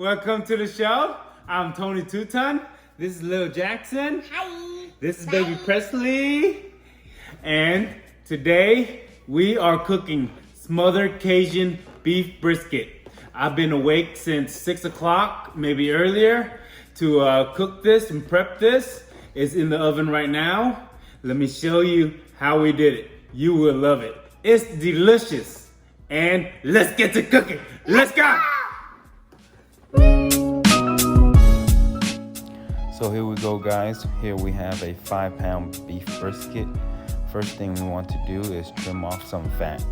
Welcome to the show. I'm Tony Tuton. This is Lil Jackson. Hi. This is Baby Presley. And today we are cooking Smothered Cajun Beef Brisket. I've been awake since 6 o'clock, maybe earlier, to cook this and prep this. It's in the oven right now. Let me show you how we did it. You will love it. It's delicious. And let's get to cooking. Let's go. So here we go, guys. Here we have a 5-pound beef brisket. First thing we want to do is trim off some fat.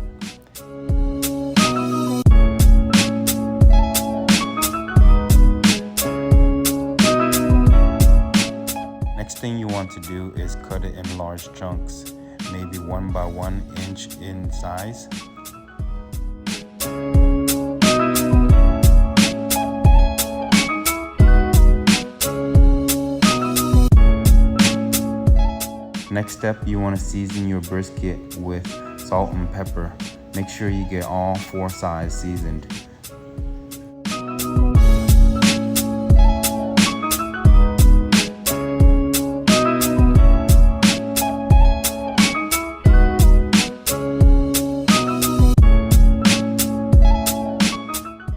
Next thing you want to do is cut it in large chunks, maybe 1 by 1 inch in size. Next step, you want to season your brisket with salt and pepper. Make sure you get all 4 sides seasoned.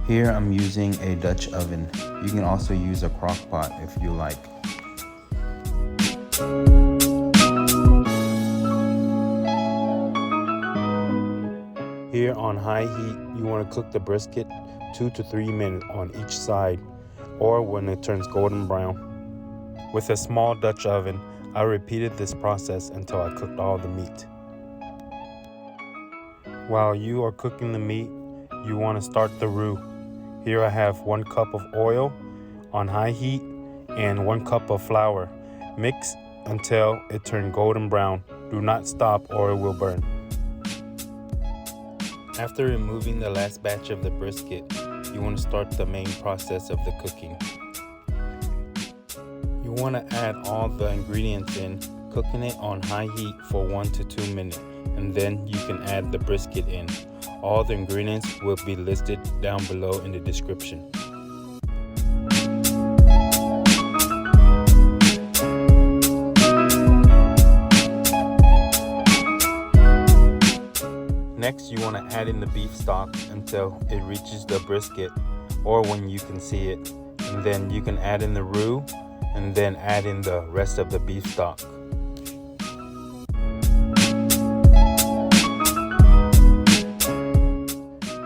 Here I'm using a Dutch oven. You can also use a crock pot if you like. Here on high heat, you want to cook the brisket 2 to 3 minutes on each side, or when it turns golden brown. With a small Dutch oven, I repeated this process until I cooked all the meat. While you are cooking the meat, you want to start the roux. Here I have 1 cup of oil on high heat and 1 cup of flour. Mix until it turns golden brown. Do not stop or it will burn. After removing the last batch of the brisket, you want to start the main process of the cooking. You want to add all the ingredients in, cooking it on high heat for 1 to 2 minutes, and then you can add the brisket in. All the ingredients will be listed down below in the description. Next, you want to add in the beef stock until it reaches the brisket or when you can see it. And then you can add in the roux and then add in the rest of the beef stock.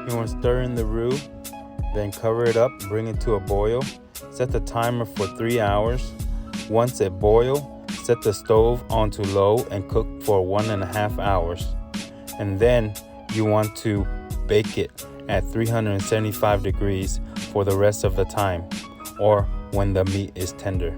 You want to stir in the roux, then cover it up, bring it to a boil. Set the timer for 3 hours. Once it boils, set the stove onto low and cook for 1.5 hours. And then you want to bake it at 375 degrees for the rest of the time, or when the meat is tender.